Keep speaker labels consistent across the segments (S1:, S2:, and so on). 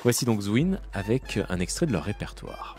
S1: Voici donc Zwin avec un extrait de leur répertoire.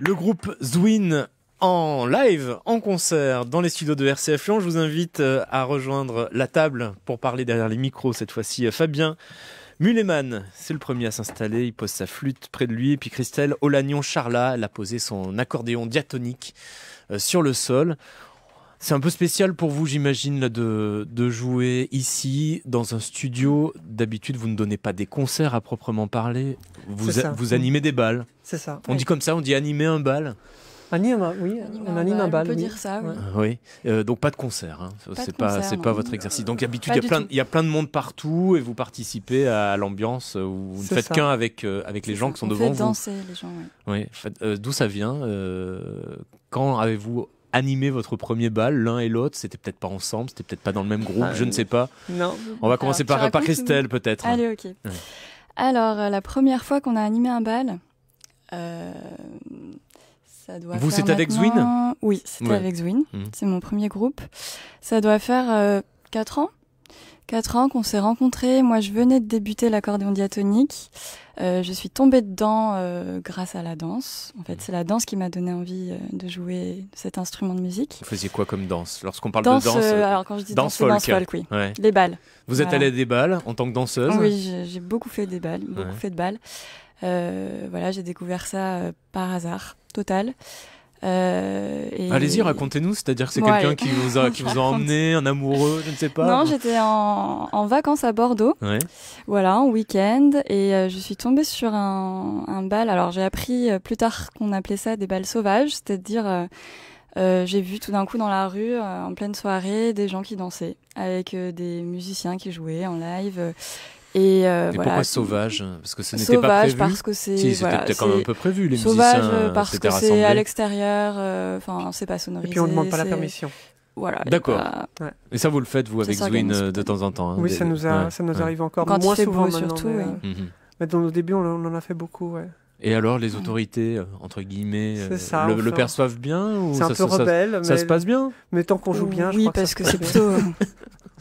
S1: Le groupe Zwin en live, en concert, dans les studios de RCF Lyon. Je vous invite à rejoindre la table pour parler derrière les micros. Cette fois-ci, Fabien Muleman, c'est le premier à s'installer. Il pose sa flûte près de lui. Et puis Christelle Olagnon-Charlat, elle a posé son accordéon diatonique sur le sol. C'est un peu spécial pour vous, j'imagine, là, de jouer ici, dans un studio. D'habitude, vous ne donnez pas des concerts à proprement parler. Vous animez des balles.
S2: C'est ça.
S1: On dit comme ça, on dit animer un bal.
S2: Oui, on anime un bal.
S3: On peut dire ça,
S2: oui.
S1: Oui. Donc pas de concert. Hein. C'est pas votre exercice. Donc d'habitude, il y a plein de monde partout et vous participez à l'ambiance. Vous ne faites qu'un avec les gens qui sont devant vous.
S3: Danser les gens.
S1: Oui. D'où ça vient Quand avez-vous animé votre premier bal, l'un et l'autre? C'était peut-être pas ensemble, c'était peut-être pas dans le même groupe, je ne sais pas.
S2: Non.
S1: On va commencer par Christelle, peut-être.
S3: Allez, ok. Ouais. Alors, la première fois qu'on a animé un bal, ça doit
S1: vous,
S3: faire
S1: c'était avec Zwin?
S3: Oui, c'était avec Zwin. C'est mon premier groupe. Ça doit faire 4 ans. 4 ans qu'on s'est rencontrés. Moi, je venais de débuter l'accordéon diatonique. Je suis tombée dedans grâce à la danse. En fait, c'est la danse qui m'a donné envie de jouer cet instrument de musique.
S1: Vous faisiez quoi comme danse? Lorsqu'on parle de danse,
S3: alors quand je dis danse folk, oui. Ouais. Les balles.
S1: Vous êtes allée à des balles en tant que danseuse?
S3: Oui, j'ai beaucoup fait des balles, fait de balles. Voilà, j'ai découvert ça par hasard total.
S1: Allez-y, racontez-nous, c'est-à-dire que c'est quelqu'un qui vous a emmené, un amoureux, je ne sais pas.
S3: Non, j'étais en vacances à Bordeaux, voilà, en week-end, et je suis tombée sur un bal. Alors j'ai appris plus tard qu'on appelait ça des balles sauvages, c'est-à-dire j'ai vu tout d'un coup dans la rue, en pleine soirée, des gens qui dansaient, avec des musiciens qui jouaient en live. Et
S1: pourquoi sauvage? Parce que ce n'était pas prévu.
S3: Parce que c'est
S1: c'était peut-être quand même un peu prévu, les
S3: sauvage
S1: musiciens.
S3: Parce que c'est à l'extérieur, enfin c'est pas sonorisé.
S2: Et puis on ne demande pas la permission.
S3: Voilà.
S1: D'accord. Et ça vous le faites vous avec Zwin de temps en temps?
S2: Oui, ça nous arrive encore moins souvent maintenant.
S3: Surtout,
S2: mais dans nos débuts, on en a fait beaucoup. Ouais.
S1: Et alors, les autorités, entre guillemets, le perçoivent bien ou
S2: c'est un peu rebelle.
S1: Ça se passe bien?
S2: Mais tant qu'on joue bien, je
S3: crois
S2: que
S3: parce que c'est plutôt...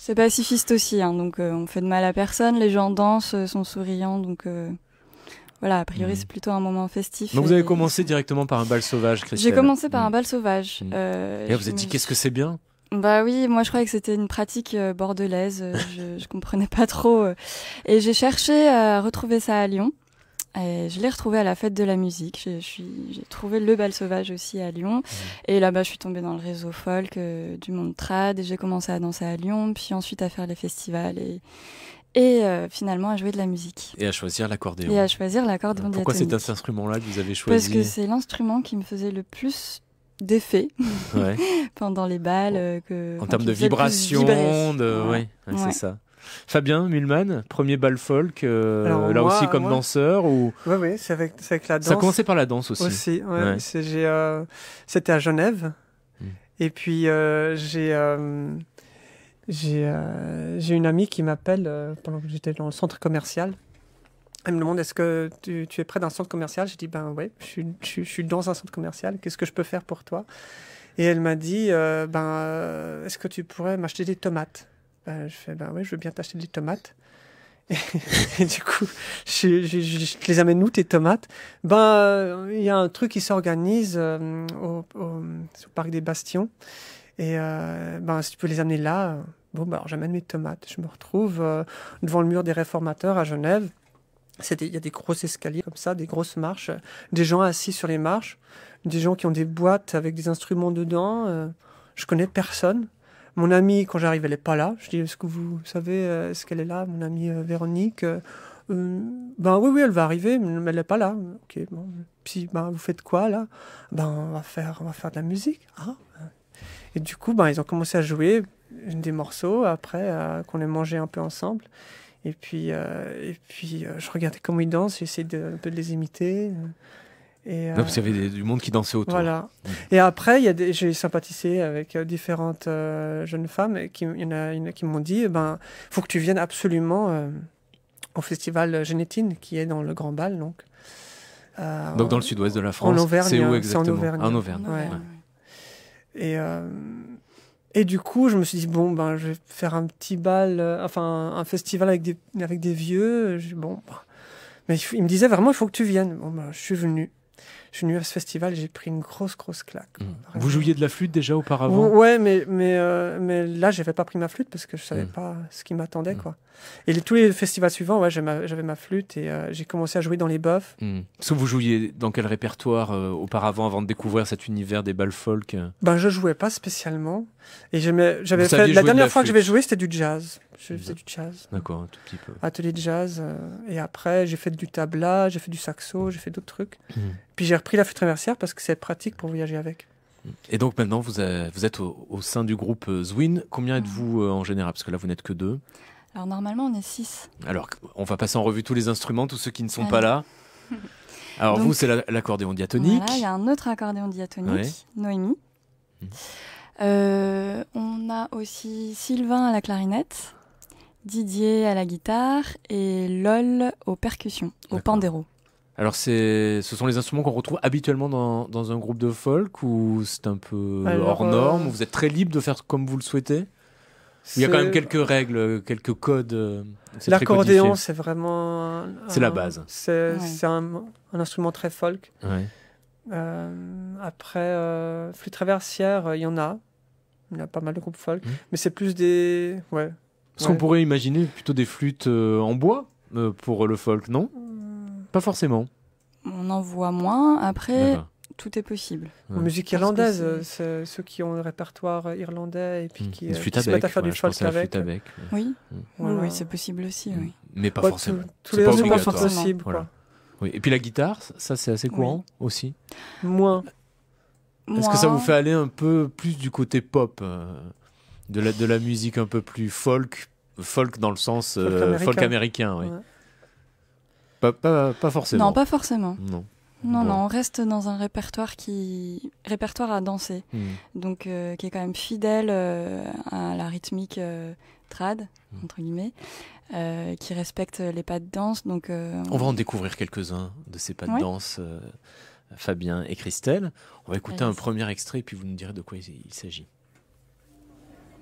S3: C'est pacifiste aussi, hein, donc on fait de mal à personne. Les gens dansent, sont souriants, donc voilà, a priori c'est plutôt un moment festif.
S1: Donc vous avez commencé directement par un bal sauvage, Christelle?
S3: J'ai commencé par un bal sauvage.
S1: Et vous avez dit qu'est-ce que c'est bien?
S3: Bah oui, moi je croyais que c'était une pratique bordelaise, je comprenais pas trop. Et j'ai cherché à retrouver ça à Lyon. Et je l'ai retrouvé à la fête de la musique. J'ai trouvé le bal sauvage aussi à Lyon. Et là-bas, je suis tombée dans le réseau folk du monde trad. Et j'ai commencé à danser à Lyon, puis ensuite à faire les festivals et finalement à jouer de la musique.
S1: Et à choisir l'accordéon.
S3: Pourquoi
S1: c'est cet instrument-là que vous avez choisi?
S3: Parce que c'est l'instrument qui me faisait le plus d'effet pendant les balles.
S1: En termes de vibration, c'est ça. Fabien Mühlmann, premier bal folk, là aussi comme danseur ou...
S2: Oui, c'est avec la danse.
S1: Ça a commencé par la danse aussi.
S2: C'était à Genève. Et puis j'ai une amie qui m'appelle pendant que j'étais dans le centre commercial. Elle me demande, est-ce que tu es près d'un centre commercial? J'ai dit, oui, je suis dans un centre commercial. Qu'est-ce que je peux faire pour toi? Et elle m'a dit, est-ce que tu pourrais m'acheter des tomates? Je fais, oui, je veux bien t'acheter des tomates. Et du coup, je te les amène où, tes tomates? Il y a un truc qui s'organise au parc des Bastions. Et si tu peux les amener là, alors j'amène mes tomates. Je me retrouve devant le mur des Réformateurs à Genève. Il y a des gros escaliers comme ça, des grosses marches, des gens assis sur les marches, des gens qui ont des boîtes avec des instruments dedans. Je connais personne. Mon amie, quand j'arrive, elle n'est pas là. Je dis, est-ce que vous savez, est-ce qu'elle est là, mon amie Véronique? Oui, elle va arriver, mais elle n'est pas là. Ok, bon. Puis, vous faites quoi, là? On va faire de la musique. Ah. Et du coup, ils ont commencé à jouer des morceaux, après, qu'on ait mangé un peu ensemble. Et puis je regardais comment ils dansent, j'essayais un peu de les imiter.
S1: Parce qu'il y avait du monde qui dansait autour.
S2: Voilà. Et après, j'ai sympathisé avec différentes jeunes femmes. Il y en a qui m'ont dit, faut que tu viennes absolument au festival Génétine, qui est dans le Grand Bal. Donc
S1: dans le sud-ouest de la France.
S2: En Auvergne.
S1: C'est où exactement?
S2: C'est en Auvergne.
S1: En Auvergne.
S2: Ouais. Et du coup, je me suis dit, je vais faire un petit bal, un festival avec des vieux. Mais il me disait vraiment, il faut que tu viennes. Je suis venu. je suis venu à ce festival et j'ai pris une grosse claque.
S1: Vous jouiez de la flûte déjà auparavant?
S2: Ouais, mais là, j'avais pas pris ma flûte parce que je savais pas ce qui m'attendait, quoi. Et tous les festivals suivants, ouais, j'avais ma flûte et j'ai commencé à jouer dans les bufs.
S1: Parce que vous jouiez dans quel répertoire auparavant, avant de découvrir cet univers des bals folk?
S2: Ben, je jouais pas spécialement. Et la dernière fois que j'avais joué, c'était du jazz. Je faisais du jazz.
S1: D'accord, un tout petit peu.
S2: Atelier de jazz. Et après, j'ai fait du tabla, j'ai fait du saxo, j'ai fait d'autres trucs. Puis j'ai repris la flûte traversière parce que c'est pratique pour voyager avec.
S1: Et donc maintenant, vous êtes au sein du groupe Zwin. Combien êtes-vous en général? Parce que là, vous n'êtes que 2.
S3: Alors normalement, on est 6.
S1: Alors, on va passer en revue tous les instruments, tous ceux qui ne sont pas là. Alors donc, vous, c'est l'accordéon diatonique.
S3: Voilà, il y a un autre accordéon diatonique, Noémie. On a aussi Sylvain à la clarinette, Didier à la guitare et LOL aux percussions, au pandéro. Alors,
S1: ce sont les instruments qu'on retrouve habituellement dans un groupe de folk, ou c'est un peu hors norme, ou vous êtes très libre de faire comme vous le souhaitez? Il y a quand même quelques règles, quelques codes.
S2: L'accordéon, c'est vraiment...
S1: c'est la base.
S2: C'est un instrument très folk.
S1: Ouais.
S2: Après, flûte traversière, il y en a. Il y a pas mal de groupes folk. Mais c'est plus des... Ouais.
S1: Parce qu'on pourrait imaginer plutôt des flûtes en bois pour le folk, non? Pas forcément.
S3: On en voit moins. Après, tout est possible.
S2: En musique irlandaise, c'est ceux qui ont le répertoire irlandais et puis qui se mettent à faire du folk avec.
S3: Oui, oui, c'est possible aussi. Oui.
S1: Mais pas forcément.
S2: Tous les instruments sont possibles.
S1: Voilà. Oui. Et puis la guitare, ça c'est assez courant aussi.
S2: Moins.
S1: Est-ce que ça vous fait aller un peu plus du côté pop, de la musique un peu plus folk dans le sens folk américain, oui. Pas forcément.
S3: Non, pas forcément.
S1: Non.
S3: Non, on reste dans un répertoire à danser, donc qui est quand même fidèle à la rythmique trad, entre guillemets, qui respecte les pas de danse. Donc,
S1: on va en découvrir quelques-uns de ces pas de danse, Fabien et Christelle. On va écouter un premier extrait et puis vous nous direz de quoi il s'agit.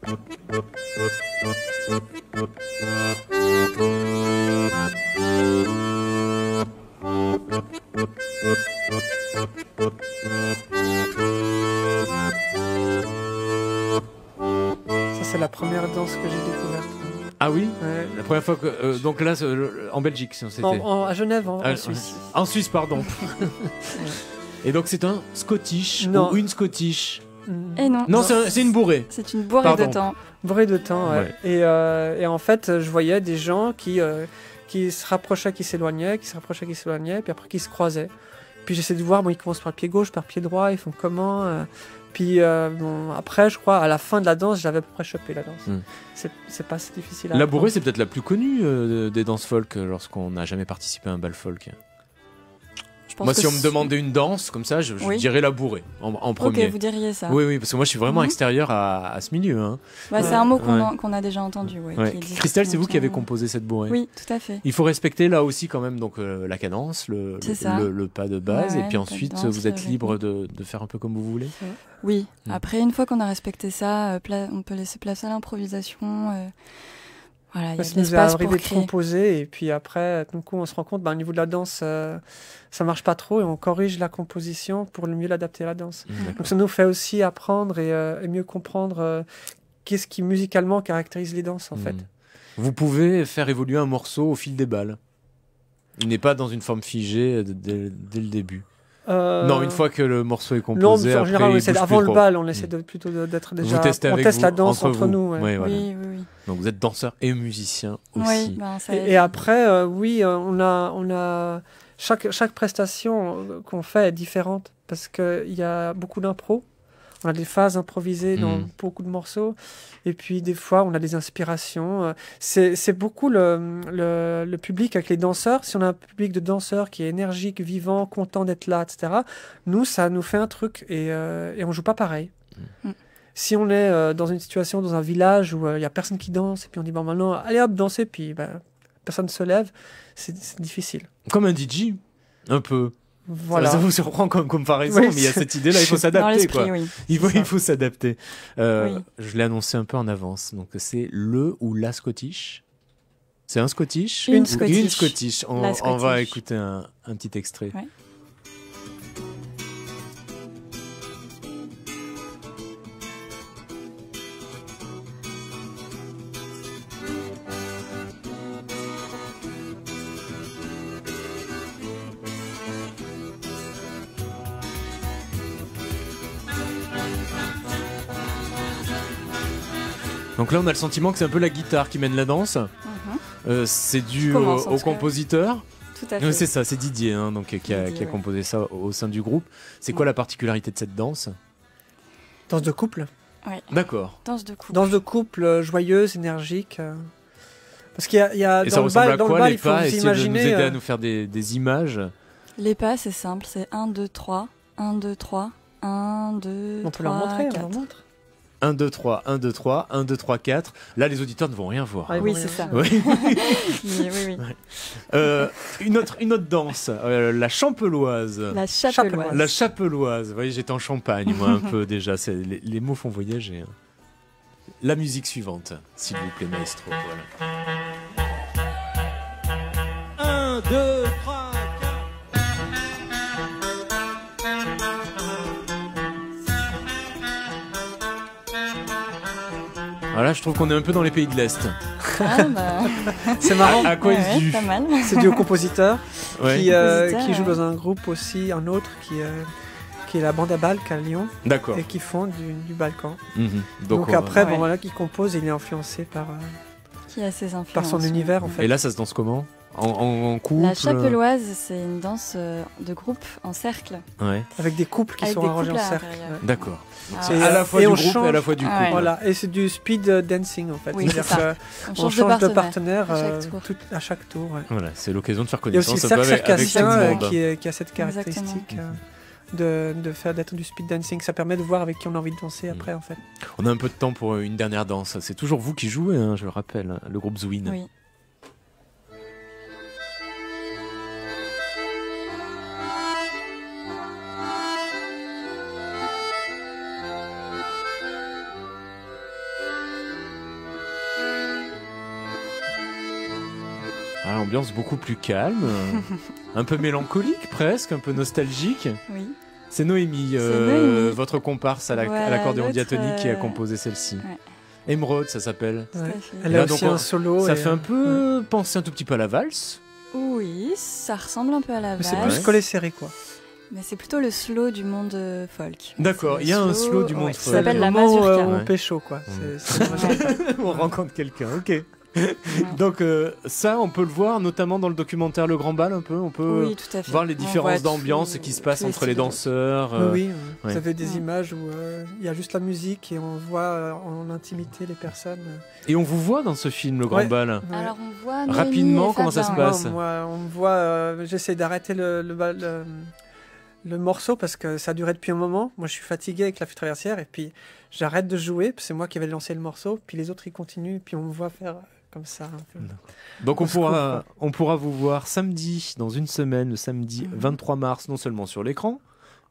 S2: Ça, c'est la première danse que j'ai découverte.
S1: Ah oui, la première fois que... donc là, en Belgique, c'était...
S2: À Genève, en Suisse.
S1: En Suisse, pardon. Et donc c'est un Scottish ou une Scottish?
S3: Et non.
S1: Non, c'est une bourrée.
S3: C'est une bourrée de temps.
S2: Bourrée de temps, ouais. Et en fait, je voyais des gens qui se rapprochaient, qui s'éloignaient, puis après qui se croisaient. Puis j'essaie de voir, ils commencent par le pied gauche, par le pied droit, ils font comment Puis après, je crois, à la fin de la danse, j'avais à peu près chopé la danse. C'est pas si difficile à
S1: La bourrée, c'est peut-être la plus connue des danses folk lorsqu'on n'a jamais participé à un bal folk. Moi, si on me demandait une danse comme ça, je dirais la bourrée en premier.
S3: Ok, vous diriez ça.
S1: Oui, parce que moi, je suis vraiment extérieur à ce milieu. Hein.
S3: C'est un mot qu'on a déjà entendu.
S1: Christelle, c'est vous qui avez composé cette bourrée?
S3: Oui, tout à fait.
S1: Il faut respecter là aussi quand même donc, la cadence, le pas de base, et puis ensuite, vous êtes libre de faire un peu comme vous voulez.
S3: Oui, après, une fois qu'on a respecté ça, on peut laisser place à l'improvisation. Voilà, il y a de l'espace pour créer.
S2: De composer et puis après, d'un coup, on se rend compte, au niveau de la danse, ça marche pas trop et on corrige la composition pour le mieux l'adapter à la danse. Donc ça nous fait aussi apprendre et mieux comprendre qu'est-ce qui musicalement caractérise les danses en fait.
S1: Vous pouvez faire évoluer un morceau au fil des balles. Il n'est pas dans une forme figée dès le début. Non, une fois que le morceau est composé,
S2: en général, avant le bal, on essaie plutôt d'être déjà.
S1: On
S2: teste la danse entre nous.
S1: Ouais. Oui. Donc vous êtes danseur et musicien aussi.
S2: Oui, et après, on a chaque prestation qu'on fait est différente parce qu'il y a beaucoup d'impro. On a des phases improvisées dans beaucoup de morceaux. Et puis, des fois, on a des inspirations. C'est beaucoup le public avec les danseurs. Si on a un public de danseurs qui est énergique, vivant, content d'être là, etc., nous, ça nous fait un truc. Et on joue pas pareil. Si on est dans une situation, dans un village où il y a personne qui danse, et puis on dit, maintenant, allez hop, dansez, puis personne ne se lève, c'est difficile.
S1: Comme un DJ, un peu.
S2: Voilà.
S1: Ça vous surprend comme comparaison, mais il y a cette idée-là, il faut s'adapter. Il faut s'adapter. Je l'ai annoncé un peu en avance. Donc c'est le ou la Scottish. C'est un Scottish?
S3: Une Scottish.
S1: On va écouter un petit extrait.
S3: Ouais.
S1: Donc là, on a le sentiment que c'est un peu la guitare qui mène la danse. C'est dû au compositeur.
S3: Tout à fait.
S1: C'est ça, c'est Didier hein, donc, qui a composé ça au sein du groupe. C'est quoi la particularité de cette danse?
S2: Danse de couple.
S3: Ouais.
S1: D'accord.
S3: Danse de couple.
S2: Danse de couple joyeuse, énergique. Parce qu'il y a
S1: Et
S2: dans
S1: ça
S2: le
S1: ressemble
S2: bal,
S1: à
S2: dans
S1: quoi
S2: le bal,
S1: les
S2: il faut
S1: pas?
S2: vous
S1: Essayez de nous
S2: imaginer.
S1: aider à nous faire des images.
S3: Les pas, c'est simple, c'est 1, 2, 3, 1, 2, 3, 1, 2, 3,
S2: On peut leur montrer,
S3: 4.
S2: on leur montre.
S1: 1, 2, 3, 1, 2, 3, 1, 2, 3, 4. Là, les auditeurs ne vont rien voir.
S2: Ouais,
S3: Oui,
S2: bon,
S3: c'est ça.
S1: Oui.
S3: Oui.
S1: Une autre danse, la champeloise.
S3: La chapeloise.
S1: La chapeloise. Vous voyez, j'étais en Champagne, moi, un peu déjà. Les mots font voyager. Hein. La musique suivante, s'il vous plaît, maestro. Voilà. 1, 2, 3, 4. Voilà, je trouve qu'on est un peu dans les pays de l'Est.
S3: Ah, bah...
S2: C'est marrant.
S1: À quoi est-ce dû?
S3: Pas mal.
S2: C'est dû au compositeur
S1: Ouais.
S2: qui joue dans un groupe aussi, un autre qui est la bande à Balk à Lyon
S1: D'accord.
S2: et qui font du Balkan.
S1: Mhm.
S2: Donc après,
S3: Ouais.
S2: bon, voilà, qui compose, il est influencé
S3: Qui a ses influences.
S2: par son univers en fait.
S1: Et là, ça se danse comment? En couple?
S3: La chapeloise, c'est une danse de groupe en cercle.
S1: Ouais.
S2: Avec des couples qui
S3: Avec
S2: sont
S3: des
S2: arrangés en
S3: couples à
S2: cercle.
S3: l'intérieur.
S2: Ouais.
S1: D'accord. Donc
S3: Ah,
S1: c'est
S2: Et,
S1: à la fois
S2: et
S1: du
S2: on
S1: groupe et à la
S2: change.
S1: fois du couple.
S3: Ah ouais.
S2: Voilà, et c'est du speed dancing en fait.
S3: Oui, c'est ça.
S2: qu'on
S3: On change de partenaire
S2: à chaque tour. Ouais.
S1: Voilà, c'est l'occasion de faire
S2: Il y a aussi
S1: connaissance
S2: le
S1: un peu
S2: cercle
S1: avec tout le
S2: circassien
S1: monde.
S2: qui a cette caractéristique
S3: Exactement.
S2: d'être du speed dancing. Ça permet de voir avec qui on a envie de danser après en fait.
S1: On a un peu de temps pour une dernière danse. C'est toujours vous qui jouez, hein, je le rappelle, hein, le groupe Zwin.
S3: Oui.
S1: Ah, ambiance beaucoup plus calme, un peu mélancolique presque, un peu nostalgique.
S3: Oui.
S1: C'est Noémie,
S3: Noémie.
S1: votre comparse à
S3: Voilà,
S1: l'accordéon
S3: l'autre,
S1: diatonique qui a composé celle-ci.
S3: Ouais.
S1: Émeraude, ça s'appelle.
S3: Tout à
S2: Ouais.
S3: fait.
S2: Elle
S1: Là,
S2: a aussi
S1: donc,
S2: un solo.
S1: Ça
S2: et,
S1: fait un peu penser un tout petit peu à la valse.
S3: Oui, ça ressemble un peu à la
S2: mais c'est
S3: valse.
S2: plus collé serré quoi.
S3: Mais c'est plutôt le slow du monde folk.
S1: D'accord,
S3: C'est
S1: il y a un
S3: slow,
S1: slow du monde
S3: ouais,
S1: folk.
S3: Ça s'appelle la
S2: Le moment où,
S3: mazurka.
S2: où
S1: Ouais.
S2: on pécho quoi.
S1: Ouais.
S2: C'est vraiment-
S1: On rencontre quelqu'un, ok. Donc ça, on peut le voir notamment dans le documentaire Le Grand Bal un peu. On peut
S3: Oui, tout à fait.
S1: voir les
S3: On
S1: différences
S3: voit
S1: d'ambiance
S3: tout-
S1: qui se passent
S3: tous
S1: entre les
S3: styles.
S1: danseurs.
S2: Oui,
S1: ouais.
S2: vous avez des
S3: Ouais.
S2: images où il y a juste la musique et on voit en intimité les personnes.
S1: Et on vous voit dans ce film Le Grand
S2: Ouais.
S1: Bal.
S2: Ouais.
S3: Alors on voit
S1: Rapidement,
S3: Noémie et
S1: comment ça se
S3: Fabien.
S1: passe?
S2: Moi, on me voit, j'essaie d'arrêter le morceau parce que ça a duré depuis un moment. Moi, je suis fatigué avec la flûte traversière et puis j'arrête de jouer. Puis c'est moi qui avais lancé le morceau. Puis les autres, ils continuent. Puis on me voit faire comme ça. Un peu.
S1: Donc
S2: On se trouve,
S1: on pourra vous voir samedi, dans une semaine, le samedi 23 mars, non seulement sur l'écran,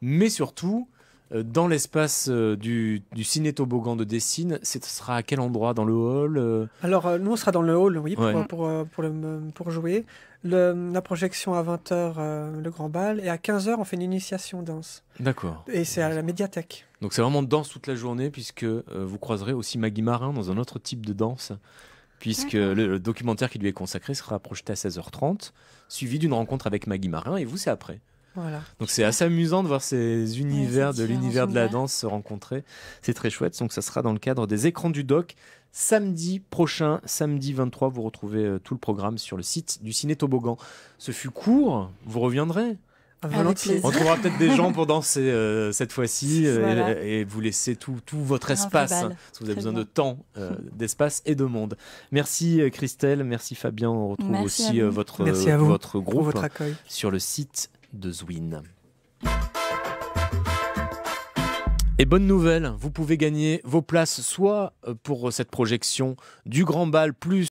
S1: mais surtout dans l'espace du Ciné Toboggan de Dessines. Ce sera à quel endroit? Dans le hall
S2: Alors, nous, on sera dans le hall, oui,
S1: Ouais.
S2: pour jouer. La projection à 20h, le Grand Bal. Et à 15h, on fait une initiation danse.
S1: D'accord.
S2: Et c'est à la médiathèque.
S1: Donc c'est vraiment danse toute la journée, puisque vous croiserez aussi Maggie Marin dans un autre type de danse, puisque le documentaire qui lui est consacré sera projeté à 16h30, suivi d'une rencontre avec Maggie Marin, et vous, c'est après.
S2: Voilà.
S1: Donc c'est assez amusant de voir ces univers
S3: ces
S1: de
S3: différents
S1: l'univers de la
S3: univers.
S1: danse se rencontrer. C'est très chouette. Donc ça sera dans le cadre des écrans du doc. Samedi prochain, samedi 23, vous retrouvez tout le programme sur le site du Ciné Toboggan. Ce fut court, vous reviendrez.
S2: Volontiers.
S3: plaisir.
S1: On trouvera peut-être des gens pour danser cette fois-ci
S3: Voilà.
S1: et vous laisser tout votre
S3: Un
S1: espace,
S3: vrai bal.
S1: parce que vous avez
S3: Très
S1: besoin
S3: bien.
S1: de temps, d'espace et de monde. Merci Christelle, merci Fabien. On retrouve
S3: Merci
S1: aussi
S3: à vous.
S1: votre
S2: Merci à vous
S1: votre
S2: pour
S1: groupe
S2: votre accueil.
S1: sur le site de Zwin. Et bonne nouvelle, vous pouvez gagner vos places soit pour cette projection du Grand Bal plus